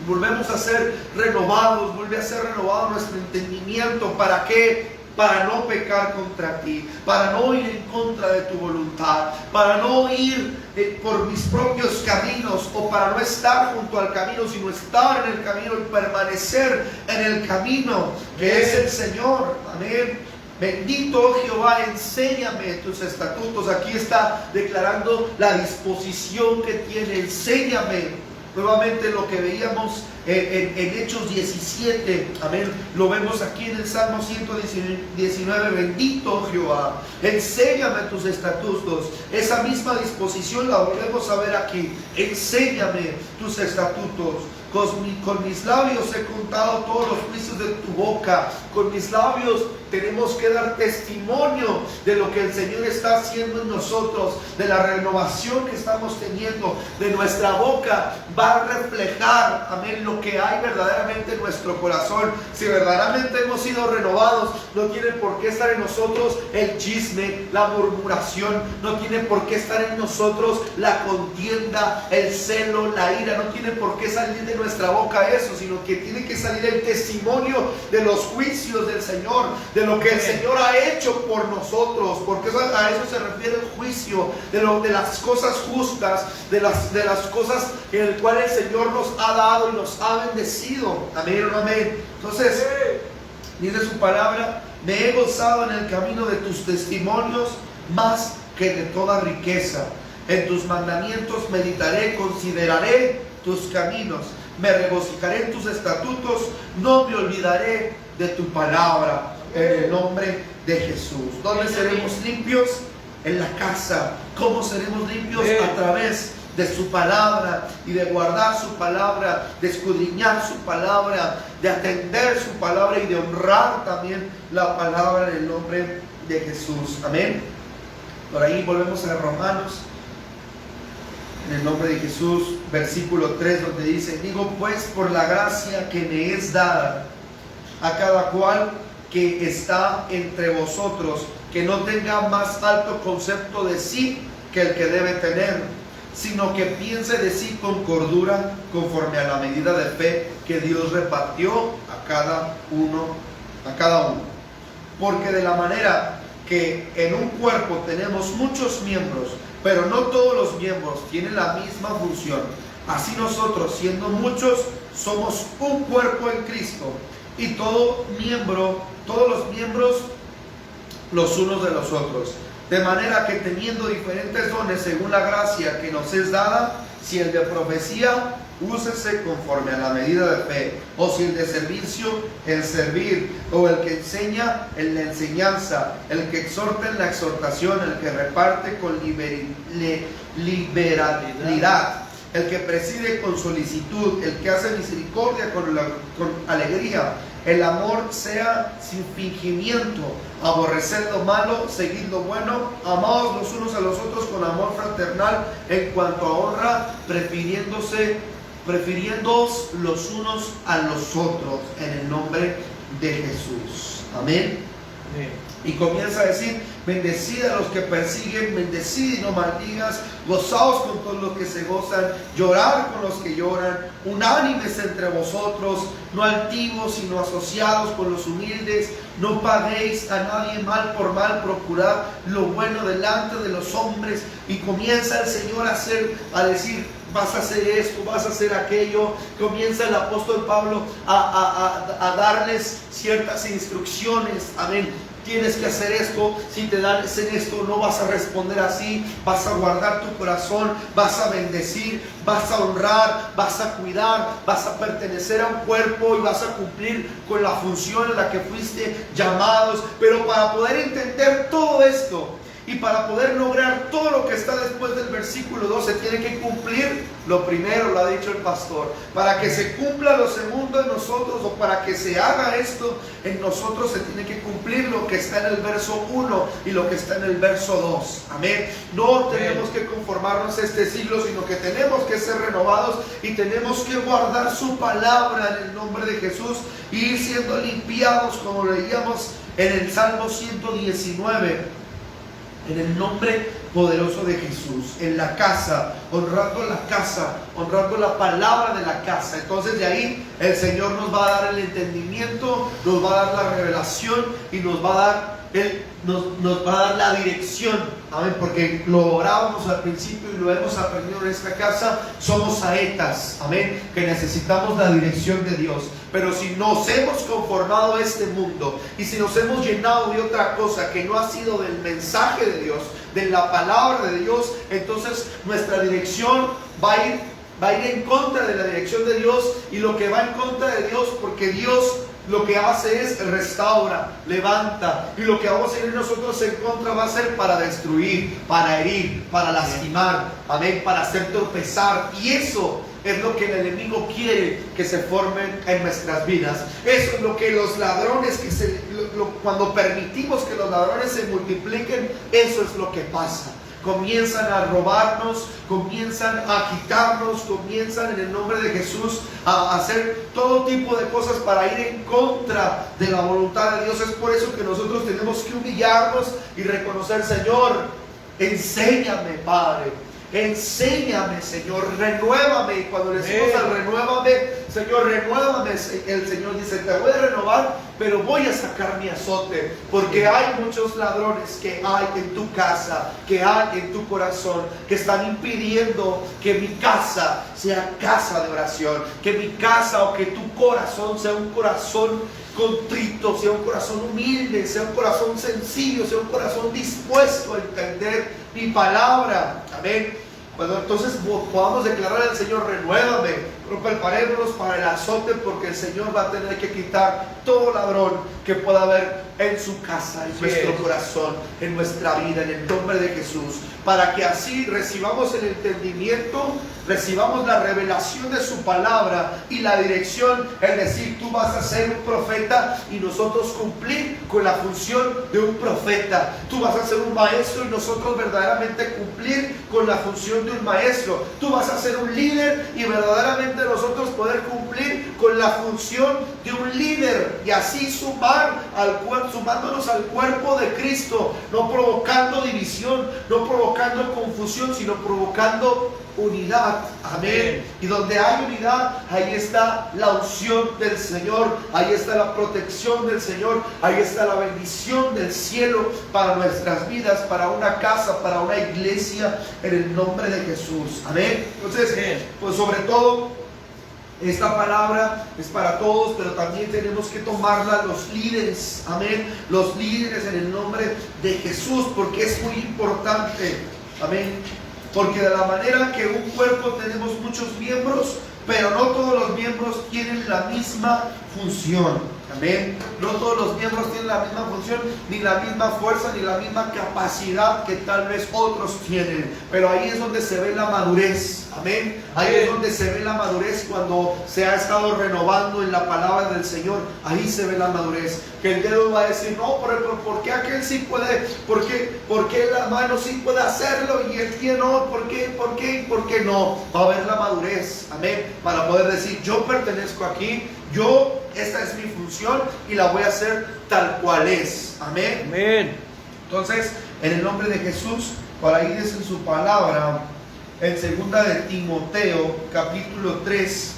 Volvemos a ser renovados, vuelve a ser renovado nuestro entendimiento. ¿Para qué? Para no pecar contra ti, para no ir en contra de tu voluntad, para no ir por mis propios caminos, o para no estar junto al camino, sino estar en el camino y permanecer en el camino que es el Señor. Amén. Bendito Jehová, enséñame tus estatutos. Aquí está declarando la disposición que tiene. Enséñame. Nuevamente lo que veíamos en Hechos 17, amén, lo vemos aquí en el Salmo 119. Bendito Jehová, enséñame tus estatutos. Esa misma disposición la volvemos a ver aquí. Enséñame tus estatutos. Con mis labios he contado todos los juicios de tu boca. Con mis labios tenemos que dar testimonio de lo que el Señor está haciendo en nosotros, de la renovación que estamos teniendo. De nuestra boca va a reflejar, amén, lo que hay verdaderamente en nuestro corazón. Si verdaderamente hemos sido renovados, no tiene por qué estar en nosotros el chisme, la murmuración. No tiene por qué estar en nosotros la contienda, el celo, la ira. No tiene por qué salir de nuestra boca eso, sino que tiene que salir el testimonio de los juicios del Señor, de lo que el Señor ha hecho por nosotros, porque a eso se refiere el juicio, de las cosas justas, de las cosas en el cual el Señor nos ha dado y nos ha bendecido. Amén o no amén. Entonces, dice su palabra: me he gozado en el camino de tus testimonios más que de toda riqueza. En tus mandamientos meditaré, consideraré tus caminos. Me regocijaré en tus estatutos, no me olvidaré de tu palabra. En el nombre de Jesús. ¿Dónde seremos limpios? En la casa. ¿Cómo seremos limpios? A través de su palabra y de guardar su palabra, de escudriñar su palabra, de atender su palabra y de honrar también la palabra en el nombre de Jesús. Amén. Por ahí volvemos a Romanos, en el nombre de Jesús, versículo 3, donde dice: digo pues, por la gracia que me es dada, a cada cual que está entre vosotros, que no tenga más alto concepto de sí que el que debe tener, sino que piense de sí con cordura, conforme a la medida de fe que Dios repartió a cada uno. Porque de la manera que en un cuerpo tenemos muchos miembros, pero no todos los miembros tienen la misma función, así nosotros, siendo muchos, somos un cuerpo en Cristo, y todos los miembros los unos de los otros. De manera que teniendo diferentes dones según la gracia que nos es dada, si el de profecía, úsese conforme a la medida de fe, o si el de servicio, el servir, o el que enseña, en la enseñanza, el que exhorta en la exhortación, el que reparte con liberalidad, el que preside con solicitud, el que hace misericordia con alegría. El amor sea sin fingimiento, aborreced lo malo, seguid lo bueno, amaos los unos a los otros con amor fraternal, en cuanto a honra, prefiriéndoos los unos a los otros, en el nombre de Jesús. Amén. Amén. Y comienza a decir: bendecid a los que persiguen, bendecid y no maldigas, gozaos con todos los que se gozan, llorar con los que lloran, unánimes entre vosotros, no altivos sino asociados con los humildes, no paguéis a nadie mal por mal, procurad lo bueno delante de los hombres. Y comienza el Señor a decir: vas a hacer esto, vas a hacer aquello. Comienza el apóstol Pablo a darles ciertas instrucciones. Amén. Tienes que hacer esto, si te dan hacer esto, no vas a responder así, vas a guardar tu corazón, vas a bendecir, vas a honrar, vas a cuidar, vas a pertenecer a un cuerpo y vas a cumplir con la función en la que fuiste llamados. Pero para poder entender todo esto y para poder lograr todo lo que está después del versículo 2, se tiene que cumplir lo primero, lo ha dicho el pastor. Para que se cumpla lo segundo en nosotros, o para que se haga esto en nosotros, se tiene que cumplir lo que está en el verso 1 y lo que está en el verso 2. Amén. No tenemos que conformarnos a este siglo, sino que tenemos que ser renovados y tenemos que guardar su palabra en el nombre de Jesús y ir siendo limpiados, como leíamos en el Salmo 119. En el nombre poderoso de Jesús, en la casa, honrando la palabra de la casa. Entonces de ahí el Señor nos va a dar el entendimiento, nos va a dar la revelación y nos va a dar la dirección. Amén, porque lo orábamos al principio y lo hemos aprendido en esta casa. Somos saetas, amén, que necesitamos la dirección de Dios. Pero si nos hemos conformado a este mundo y si nos hemos llenado de otra cosa que no ha sido del mensaje de Dios, de la palabra de Dios, entonces nuestra dirección va a ir en contra de la dirección de Dios. Y lo que va en contra de Dios, porque Dios lo que hace es restaura, levanta, y lo que vamos a ir nosotros en contra va a ser para destruir, para herir, para lastimar, amén, para hacer tropezar. Y eso es lo que el enemigo quiere que se formen en nuestras vidas. Eso es lo que los ladrones, cuando permitimos que los ladrones se multipliquen, eso es lo que pasa. Comienzan a robarnos, comienzan a quitarnos, comienzan en el nombre de Jesús a hacer todo tipo de cosas para ir en contra de la voluntad de Dios. Es por eso que nosotros tenemos que humillarnos y reconocer: Señor, enséñame, Padre. Enséñame, Señor, renuévame. Y cuando le decimos al renuévame, Señor, renuévame, el Señor dice: te voy a renovar, pero voy a sacar mi azote, porque hay muchos ladrones que hay en tu casa, que hay en tu corazón, que están impidiendo que mi casa sea casa de oración, que mi casa o que tu corazón sea un corazón contrito, sea un corazón humilde, sea un corazón sencillo, sea un corazón dispuesto a entender mi palabra. Amén. Cuando entonces podamos declarar al Señor: renuévame, preparémonos para el azote, porque el Señor va a tener que quitar todo ladrón que pueda haber en su casa, en nuestro corazón, en nuestra vida, en el nombre de Jesús, para que así recibamos el entendimiento, recibamos la revelación de su palabra y la dirección, es decir, tú vas a ser un profeta y nosotros cumplir con la función de un profeta. Tú vas a ser un maestro y nosotros verdaderamente cumplir con la función de un maestro. Tú vas a ser un líder y verdaderamente solamente nosotros poder cumplir con la función de un líder y así sumándonos al cuerpo de Cristo, no provocando división, no provocando confusión, sino provocando unidad. Amén. Y donde hay unidad, ahí está la unción del Señor, ahí está la protección del Señor, ahí está la bendición del cielo para nuestras vidas, para una casa, para una iglesia, en el nombre de Jesús. Amén. Entonces, pues sobre todo, esta palabra es para todos, pero también tenemos que tomarla los líderes. Amén. Los líderes en el nombre de Jesús, porque es muy importante. Amén. Porque de la manera que un cuerpo tenemos muchos miembros, pero no todos los miembros tienen la misma función. Amén. No todos los miembros tienen la misma función, ni la misma fuerza, ni la misma capacidad que tal vez otros tienen. Pero ahí es donde se ve la madurez. Amén. Ahí es donde se ve la madurez cuando se ha estado renovando en la palabra del Señor. Ahí se ve la madurez. Que el dedo va a decir, no, pero ¿por qué aquel sí puede? ¿Por qué la mano sí puede hacerlo y el pie no? ¿Por qué no? Va a haber la madurez. Amén. Para poder decir, yo pertenezco aquí. Esta es mi función y la voy a hacer tal cual es. Amén. Amén. Entonces, en el nombre de Jesús, por ahí dice en su palabra, en 2 de Timoteo, capítulo 3,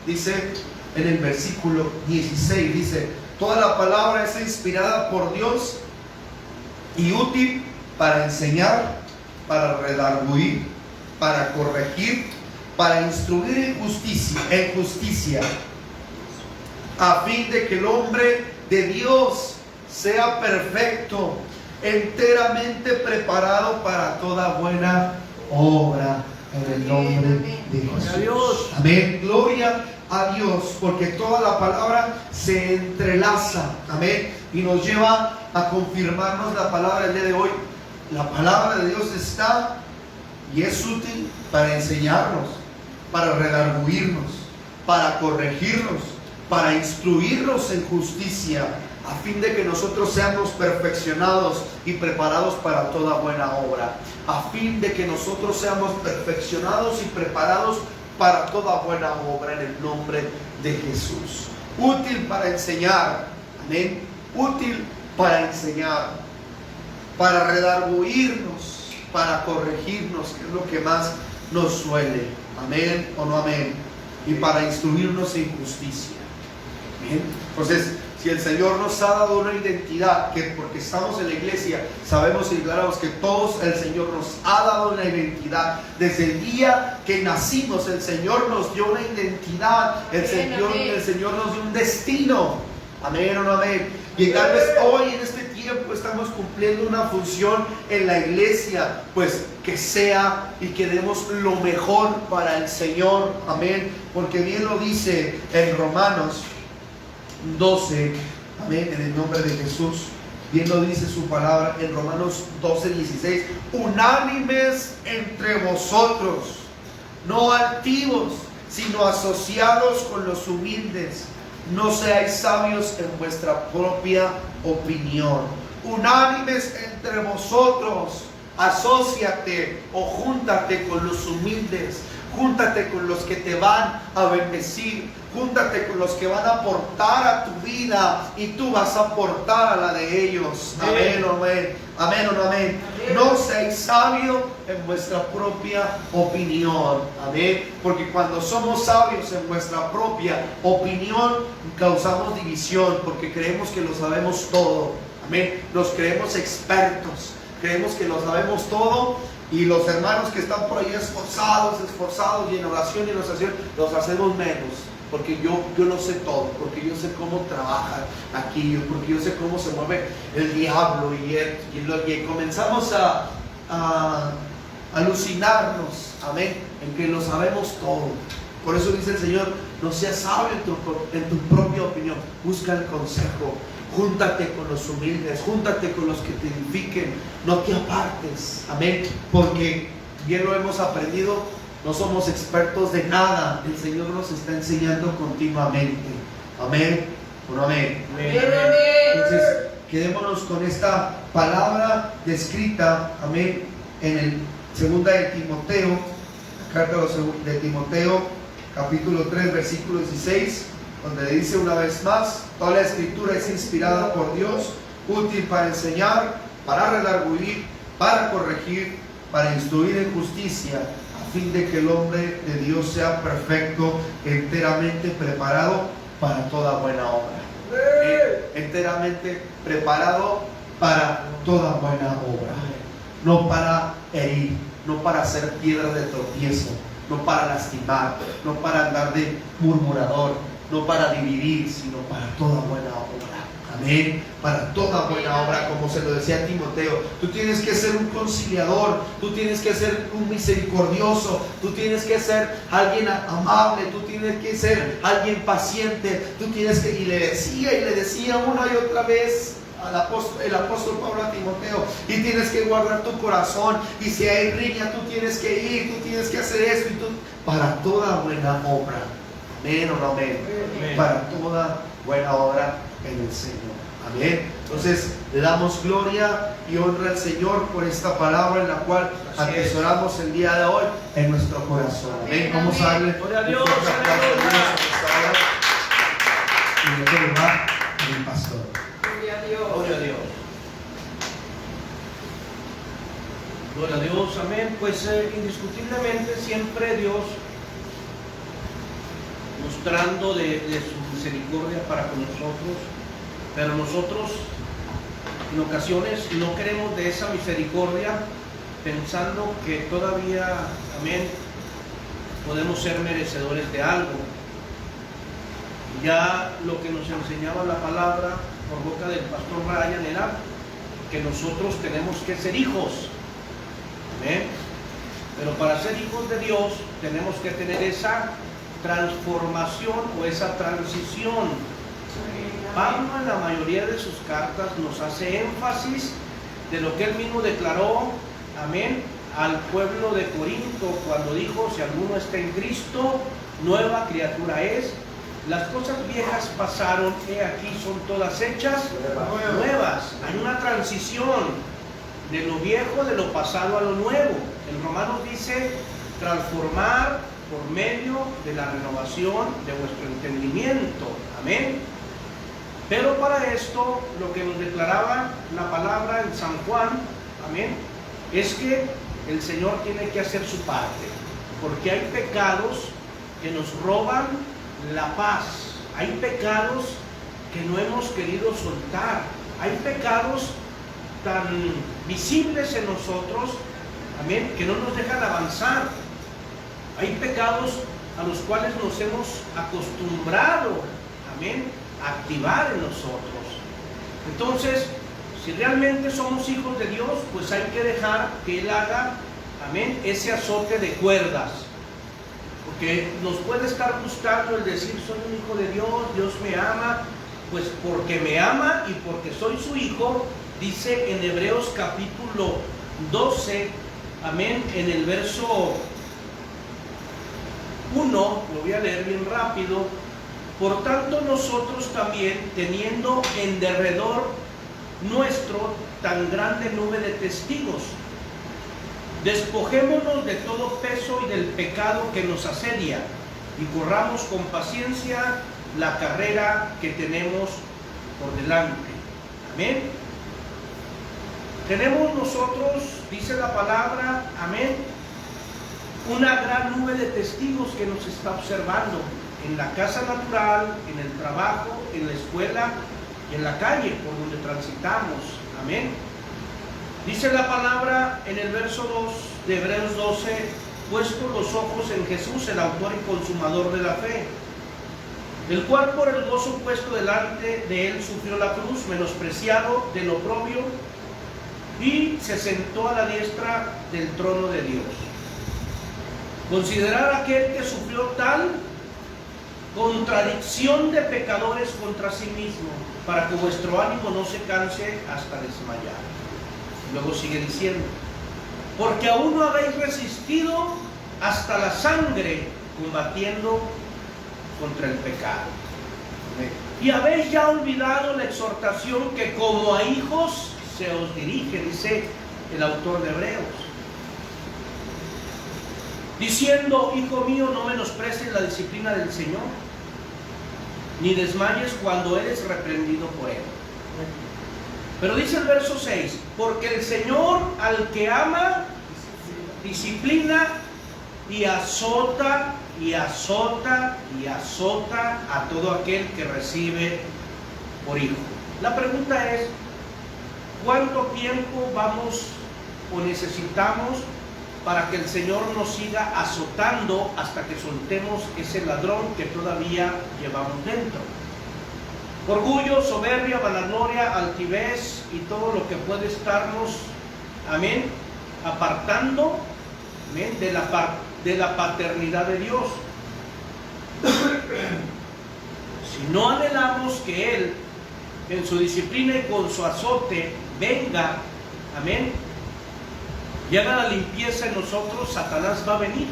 dice en el versículo 16, dice, toda la palabra es inspirada por Dios y útil para enseñar, para redarguir, para corregir, para instruir en justicia, a fin de que el hombre de Dios sea perfecto, enteramente preparado para toda buena obra, en el nombre de Jesús. Amén. Gloria a Dios, porque toda la palabra se entrelaza. Amén. Y nos lleva a confirmarnos la palabra el día de hoy. La palabra de Dios está y es útil para enseñarnos, para redarguirnos, para corregirnos, para instruirnos en justicia, a fin de que nosotros seamos perfeccionados y preparados para toda buena obra. A fin de que nosotros seamos perfeccionados y preparados para toda buena obra, en el nombre de Jesús. Útil para enseñar. Amén. Útil para enseñar, para redarguirnos, para corregirnos, que es lo que más nos suele. Amén o no amén. Y para instruirnos en justicia. Bien. Entonces, si el Señor nos ha dado una identidad, que porque estamos en la iglesia sabemos y declaramos que todos el Señor nos ha dado una identidad. Desde el día que nacimos el Señor nos dio una identidad, el Señor nos dio un destino. Amén o no amén. Y tal vez hoy en este tiempo estamos cumpliendo una función en la iglesia, pues que sea y que demos lo mejor para el Señor. Amén. Porque bien lo dice en Romanos 12, amén, en el nombre de Jesús. Bien lo dice su palabra en Romanos 12:16. Unánimes entre vosotros, no altivos, sino asociados con los humildes. No seáis sabios en vuestra propia opinión. Unánimes entre vosotros. Asóciate o júntate con los humildes. Júntate con los que te van a bendecir. Júntate con los que van a aportar a tu vida y tú vas a aportar a la de ellos. Amén o amén. Amén o no amén. No seáis sabios en vuestra propia opinión. Amén. Porque cuando somos sabios en nuestra propia opinión, causamos división porque creemos que lo sabemos todo. Amén. Nos creemos expertos. Creemos que lo sabemos todo. Y los hermanos que están por ahí esforzados y en oración y en oración, los hacemos menos. Porque yo lo sé todo, porque yo sé cómo trabaja aquí, porque yo sé cómo se mueve el diablo y comenzamos a alucinarnos, amén, en que lo sabemos todo. Por eso dice el Señor, no seas sabio en tu propia opinión, busca el consejo. Júntate con los humildes, júntate con los que te edifiquen, no te apartes, amén, porque bien lo hemos aprendido, no somos expertos de nada, el Señor nos está enseñando continuamente, amén, o no amén. Entonces, quedémonos con esta palabra descrita, amén, en el 2 de Timoteo, la carta de Timoteo, capítulo 3, versículo 16, donde dice una vez más: toda la escritura es inspirada por Dios, útil para enseñar, para redarguir, para corregir, para instruir en justicia, a fin de que el hombre de Dios sea perfecto, enteramente preparado para toda buena obra. Enteramente preparado para toda buena obra. No para herir, no para hacer piedra de tropiezo, no para lastimar, no para andar de murmurador, no para dividir, sino para toda buena obra. Amén. Para toda buena obra, como se lo decía a Timoteo. Tú tienes que ser un conciliador, tú tienes que ser un misericordioso, tú tienes que ser alguien amable, tú tienes que ser alguien paciente, tú tienes que, y le decía una y otra vez el apóstol Pablo a Timoteo, y tienes que guardar tu corazón, y si hay riña, tú tienes que ir, tú tienes que hacer esto, y tú, para toda buena obra. Amén o no amén. Amén. Para toda buena obra en el Señor. Amén. Entonces le damos gloria y honra al Señor por esta palabra en la cual atesoramos el día de hoy en nuestro corazón. Amén. Vamos a darle gloria a Dios. Y luego va el pastor. Gloria a Dios. Gloria a Dios. Gloria a Dios. Amén. Pues indiscutiblemente siempre Dios mostrando de su misericordia para con nosotros, pero nosotros en ocasiones no queremos de esa misericordia, pensando que todavía, amén, podemos ser merecedores de algo. Ya lo que nos enseñaba la palabra por boca del pastor Ryan era que nosotros tenemos que ser hijos, amén, pero para ser hijos de Dios tenemos que tener esa transformación o esa transición. Pablo en la mayoría de sus cartas nos hace énfasis de lo que él mismo declaró, amén, al pueblo de Corinto cuando dijo: si alguno está en Cristo, nueva criatura es, las cosas viejas pasaron, he aquí son todas hechas nuevas. Hay una transición de lo viejo, de lo pasado a lo nuevo. En Romanos dice: transformar por medio de la renovación de vuestro entendimiento. Amén. Pero para esto, lo que nos declaraba la palabra en San Juan, amén, es que el Señor tiene que hacer su parte, porque hay pecados que nos roban la paz, hay pecados que no hemos querido soltar, hay pecados tan visibles en nosotros, amén, que no nos dejan avanzar. Hay pecados a los cuales nos hemos acostumbrado, amén, a activar en nosotros. Entonces, si realmente somos hijos de Dios, pues hay que dejar que Él haga, amén, ese azote de cuerdas. Porque nos puede estar gustando el decir: soy un hijo de Dios, Dios me ama. Pues porque me ama y porque soy su hijo, dice en Hebreos capítulo 12, amén, en el verso 1, lo voy a leer bien rápido. Por tanto nosotros también, teniendo en derredor nuestro tan grande nube de testigos, despojémonos de todo peso y del pecado que nos asedia, y corramos con paciencia la carrera que tenemos por delante. Amén. Tenemos nosotros, dice la palabra, amén, una gran nube de testigos que nos está observando en la casa natural, en el trabajo, en la escuela y en la calle por donde transitamos. Amén. Dice la palabra en el verso 2 de Hebreos 12: puesto los ojos en Jesús, el autor y consumador de la fe, el cual por el gozo puesto delante de él sufrió la cruz, menospreciado del oprobio, y se sentó a la diestra del trono de Dios. Considerar aquel que sufrió tal contradicción de pecadores contra sí mismo, para que vuestro ánimo no se canse hasta desmayar. Luego sigue diciendo: porque aún no habéis resistido hasta la sangre, combatiendo contra el pecado. Y habéis ya olvidado la exhortación que como a hijos se os dirige, dice el autor de Hebreos. diciendo: hijo mío, no menosprecies la disciplina del Señor, ni desmayes cuando eres reprendido por Él. Pero dice el verso 6: porque el Señor al que ama, disciplina y azota, y azota, y azota a todo aquel que recibe por hijo. La pregunta es: ¿cuánto tiempo vamos o necesitamos para que el Señor nos siga azotando hasta que soltemos ese ladrón que todavía llevamos dentro? Orgullo, soberbia, vanagloria, altivez y todo lo que puede estarnos, amén, apartando, amén, de la paternidad de Dios. Si no anhelamos que Él, en su disciplina y con su azote, venga, amén, y haga la limpieza en nosotros, Satanás va a venir.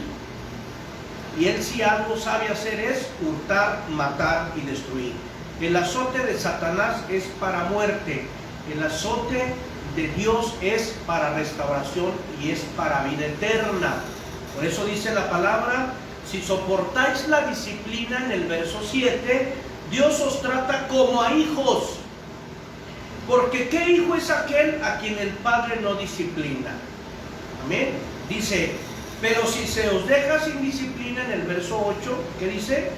Y él, si algo sabe hacer, es hurtar, matar y destruir. El azote de Satanás es para muerte. El azote de Dios es para restauración y es para vida eterna. Por eso dice la palabra: si soportáis la disciplina, en el verso 7, Dios os trata como a hijos. Porque ¿qué hijo es aquel a quien el Padre no disciplina? Amén. Dice: pero si se os deja sin disciplina, en el verso 8, ¿qué dice?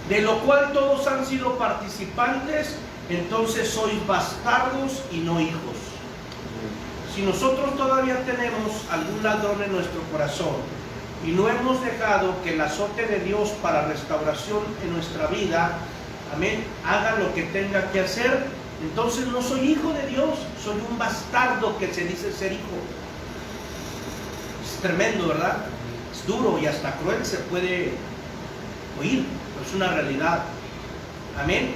De lo cual todos han sido participantes, entonces sois bastardos y no hijos. Si nosotros todavía tenemos algún ladrón en nuestro corazón y no hemos dejado que el azote de Dios para restauración en nuestra vida, amén, haga lo que tenga que hacer, entonces no soy hijo de Dios, soy un bastardo que se dice ser hijo. Es tremendo, ¿verdad? Es duro y hasta cruel se puede oír, pero es una realidad. Amén.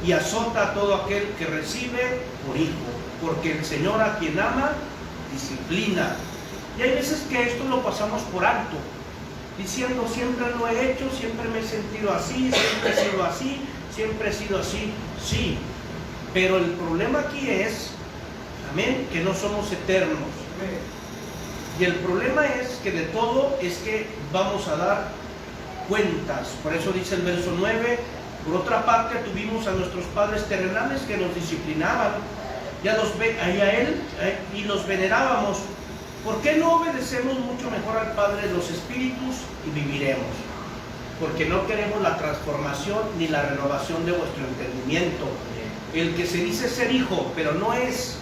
Y azota a todo aquel que recibe por hijo, porque el Señor a quien ama, disciplina. Y hay veces que esto lo pasamos por alto, diciendo: siempre lo he hecho, siempre me he sentido así, siempre he sido así, siempre he sido así. Sí, pero el problema aquí es, amén, que no somos eternos. Y el problema es que de todo es que vamos a dar cuentas. Por eso dice el verso 9: por otra parte tuvimos a nuestros padres terrenales que nos disciplinaban y a Él y los venerábamos. ¿Por qué no obedecemos mucho mejor al Padre de los Espíritus y viviremos? Porque no queremos la transformación ni la renovación de vuestro entendimiento. El que se dice ser hijo, pero no es,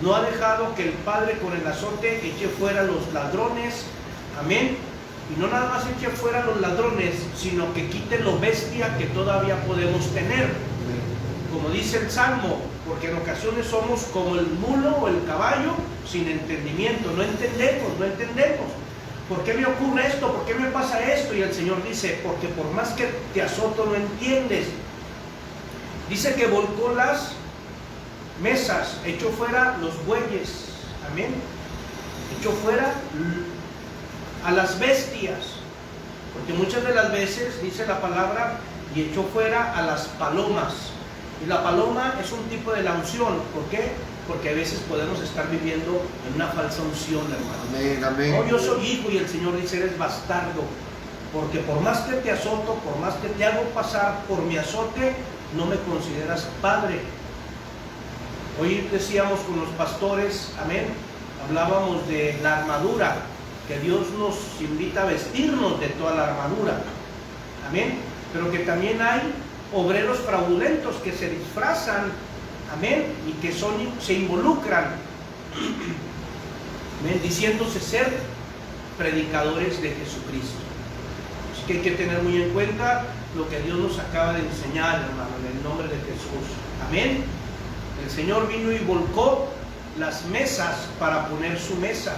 no ha dejado que el Padre con el azote eche fuera los ladrones, amén. Y no nada más eche fuera los ladrones, sino que quite lo bestia que todavía podemos tener. Como dice el Salmo, porque en ocasiones somos como el mulo o el caballo sin entendimiento. No entendemos. ¿Por qué me ocurre esto? ¿Por qué me pasa esto? Y el Señor dice: porque por más que te azoto no entiendes. Dice que volcó las mesas, echó fuera los bueyes, amén. Echó fuera a las bestias, porque muchas de las veces dice la palabra: y echó fuera a las palomas. Y la paloma es un tipo de la unción. ¿Por qué? Porque a veces podemos estar viviendo en una falsa unción, hermano. Amén, amén. No, yo soy hijo, y el Señor dice: eres bastardo, porque por más que te azoto, por más que te hago pasar por mi azote, no me consideras padre. Hoy decíamos con los pastores, amén, hablábamos de la armadura, que Dios nos invita a vestirnos de toda la armadura, amén, pero que también hay obreros fraudulentos que se disfrazan, amén, y que se involucran, amén, diciéndose ser predicadores de Jesucristo. Así que hay que tener muy en cuenta lo que Dios nos acaba de enseñar, hermano, en el nombre de Jesús, amén. El Señor vino y volcó las mesas para poner su mesa,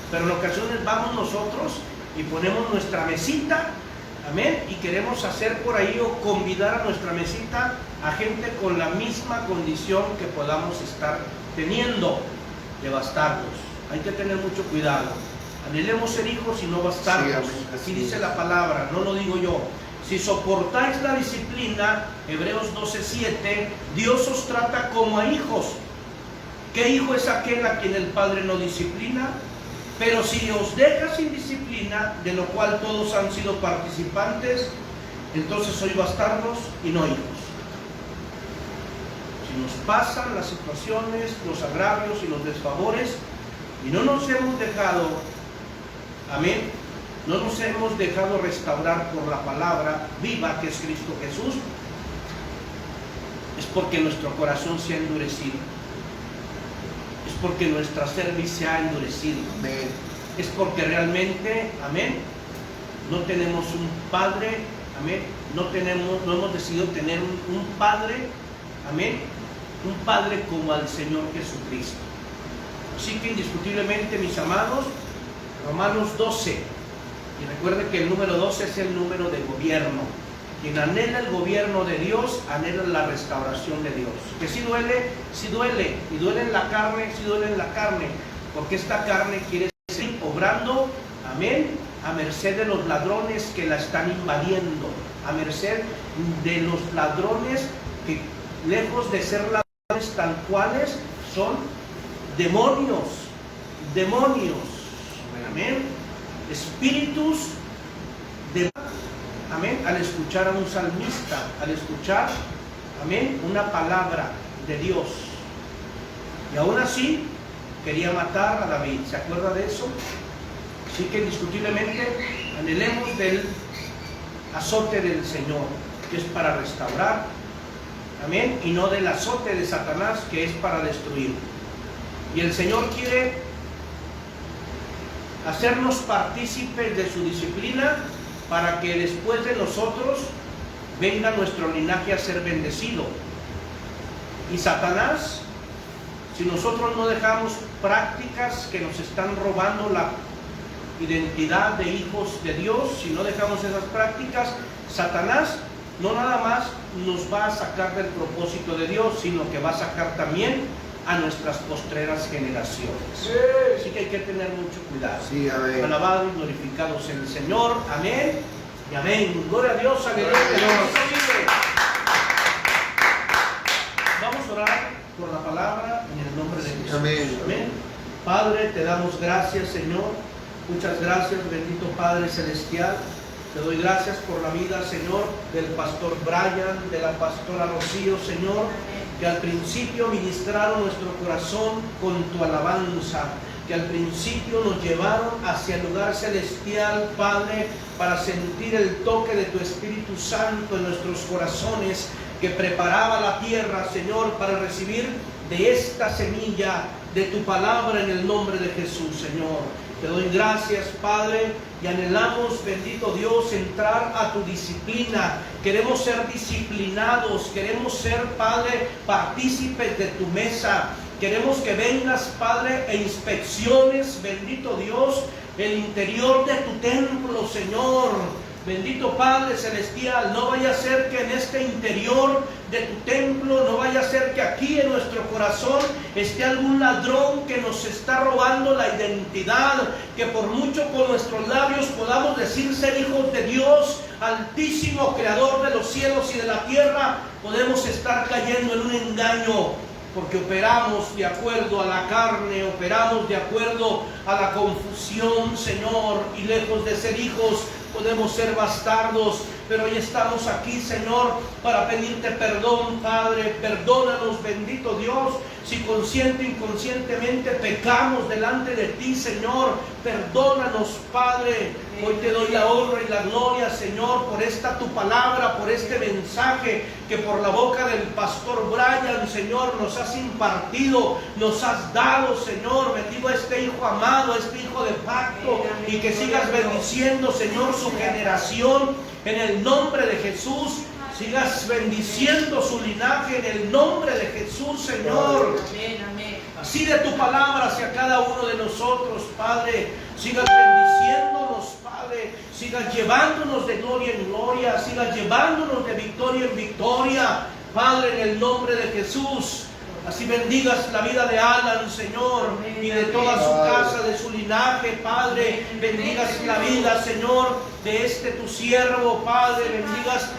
pero en ocasiones vamos nosotros y ponemos nuestra mesita, amén, y queremos hacer por ahí o convidar a nuestra mesita a gente con la misma condición que podamos estar teniendo, de bastardos. Hay que tener mucho cuidado. Anhelemos ser hijos y no bastardos. Así dice la palabra, no lo digo yo. Si soportáis la disciplina, Hebreos 12:7, Dios os trata como a hijos. ¿Qué hijo es aquel a quien el Padre no disciplina? Pero si os deja sin disciplina, de lo cual todos han sido participantes, entonces sois bastardos y no hijos. Si nos pasan las situaciones, los agravios y los desfavores, y no nos hemos dejado, amén, no nos hemos dejado restaurar por la palabra viva que es Cristo Jesús, es porque nuestro corazón se ha endurecido. Es porque nuestra cerviz se ha endurecido. Amén. Es porque realmente, amén, no tenemos un padre, amén, no hemos decidido tener un padre, amén, un padre como al Señor Jesucristo. Así que indiscutiblemente, mis amados, Romanos 12, y recuerden que el número 12 es el número de gobierno. Quien anhela el gobierno de Dios, anhela la restauración de Dios. Que si duele, y duele en la carne, porque esta carne quiere seguir obrando, amén, a merced de los ladrones que la están invadiendo, a merced de los ladrones que, lejos de ser ladrones tal cuales, son demonios, amén, espíritus de... Amén, al escuchar a un salmista, al escuchar, amén, una palabra de Dios. Y aún así, quería matar a David. ¿Se acuerda de eso? Así que indiscutiblemente anhelemos del azote del Señor, que es para restaurar, amén, y no del azote de Satanás, que es para destruir. Y el Señor quiere hacernos partícipes de su disciplina, para que después de nosotros venga nuestro linaje a ser bendecido. Y Satanás, si nosotros no dejamos prácticas que nos están robando la identidad de hijos de Dios, si no dejamos esas prácticas, Satanás no nada más nos va a sacar del propósito de Dios, sino que va a sacar también a nuestras postreras generaciones. Sí. Así que hay que tener mucho cuidado. Sí, amén. Alabados y glorificados en el Señor. Amén y amén. Gloria a Dios. Aleluya. Vamos a orar por la palabra en el nombre de Jesús. Amén. Amén. Padre, te damos gracias, Señor. Muchas gracias, bendito Padre Celestial. Te doy gracias por la vida, Señor, del pastor Brian, de la pastora Rocío, Señor, que al principio ministraron nuestro corazón con tu alabanza, que al principio nos llevaron hacia el lugar celestial, Padre, para sentir el toque de tu Espíritu Santo en nuestros corazones, que preparaba la tierra, Señor, para recibir de esta semilla de tu palabra en el nombre de Jesús, Señor. Te doy gracias, Padre, y anhelamos, bendito Dios, entrar a tu disciplina. Queremos ser disciplinados, queremos ser, Padre, partícipes de tu mesa. Queremos que vengas, Padre, e inspecciones, bendito Dios, el interior de tu templo, Señor. Bendito Padre Celestial, no vaya a ser que en este interior de tu templo, no vaya a ser que aquí en nuestro corazón esté algún ladrón que nos está robando la identidad, que por mucho con nuestros labios podamos decir ser hijos de Dios, Altísimo, Creador de los cielos y de la tierra, podemos estar cayendo en un engaño, porque operamos de acuerdo a la carne, operamos de acuerdo a la confusión, Señor, y lejos de ser hijos, podemos ser bastardos. Pero hoy estamos aquí, Señor, para pedirte perdón, Padre. Perdónanos, bendito Dios, si consciente o inconscientemente pecamos delante de ti, Señor. Perdónanos, Padre. Hoy te doy la honra y la gloria, Señor, por esta tu palabra, por este mensaje que por la boca del pastor Brian, Señor, nos has impartido, nos has dado, Señor. Bendigo a este hijo amado, a este hijo de pacto, y que sigas bendiciendo, Señor, su generación. En el nombre de Jesús, sigas bendiciendo su linaje en el nombre de Jesús, Señor. Así de tu palabra hacia cada uno de nosotros, Padre. Sigas bendiciéndonos, Padre. Sigas llevándonos de gloria en gloria. Sigas llevándonos de victoria en victoria, Padre, en el nombre de Jesús. Así bendigas la vida de Alan, Señor, y de toda su casa, de su linaje, Padre. Bendigas la vida, Señor, de este tu siervo, Padre. Bendigas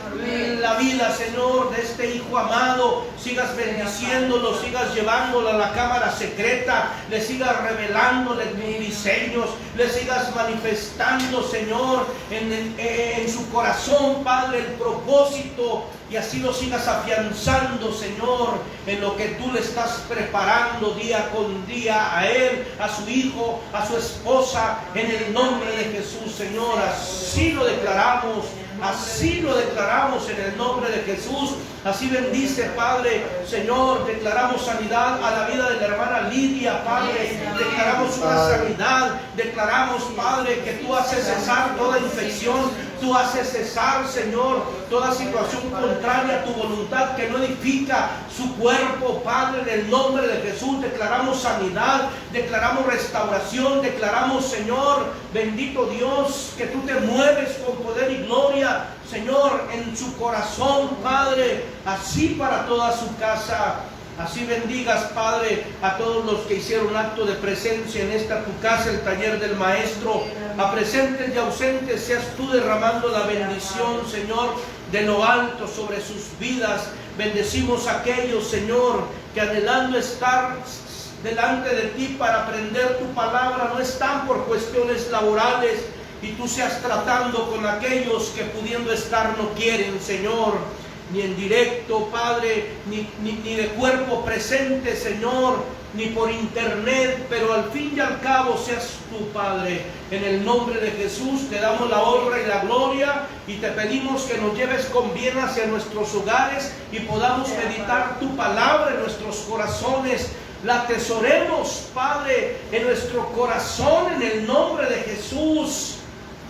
la vida, Señor, de este hijo amado. Sigas bendiciéndolo, sigas llevándolo a la cámara secreta, le sigas revelándole tus diseños, le sigas manifestando, Señor, en su corazón, Padre, el propósito, y así lo sigas afianzando, Señor, en lo que tú le estás preparando día con día a él, a su hijo, a su esposa, en el nombre de Jesús, Señor. Así lo declaramos. Así lo declaramos en el nombre de Jesús. Así bendice, Padre, Señor. Declaramos sanidad a la vida de la hermana Lidia, Padre. Declaramos una sanidad. Declaramos, Padre, que tú haces cesar toda infección. Tú haces cesar, Señor, toda situación contraria a tu voluntad que no edifica su cuerpo, Padre, en el nombre de Jesús. Declaramos sanidad, declaramos restauración, declaramos, Señor, bendito Dios, que tú te mueves con poder y gloria, Señor, en su corazón, Padre, así para toda su casa. Así bendigas, Padre, a todos los que hicieron acto de presencia en esta tu casa, el taller del Maestro. A presentes y ausentes seas tú derramando la bendición, Señor, de lo alto sobre sus vidas. Bendecimos a aquellos, Señor, que anhelando estar delante de ti para aprender tu palabra, no están por cuestiones laborales, y tú seas tratando con aquellos que pudiendo estar no quieren, Señor, ni en directo, Padre, ni de cuerpo presente, Señor, ni por internet, pero al fin y al cabo seas tú, Padre. En el nombre de Jesús te damos la honra y la gloria, y te pedimos que nos lleves con bien hacia nuestros hogares y podamos meditar tu palabra en nuestros corazones. La atesoremos, Padre, en nuestro corazón, en el nombre de Jesús.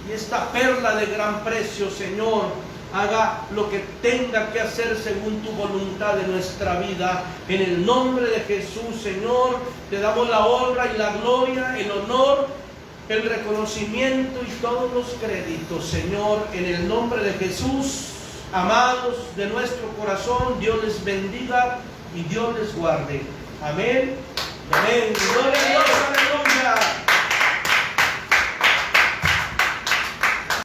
Y esta perla de gran precio, Señor, haga lo que tenga que hacer según tu voluntad en nuestra vida. En el nombre de Jesús, Señor, te damos la honra y la gloria, el honor, el reconocimiento y todos los créditos, Señor, en el nombre de Jesús. Amados de nuestro corazón, Dios les bendiga y Dios les guarde. Amén. Amén. Gloria a Dios.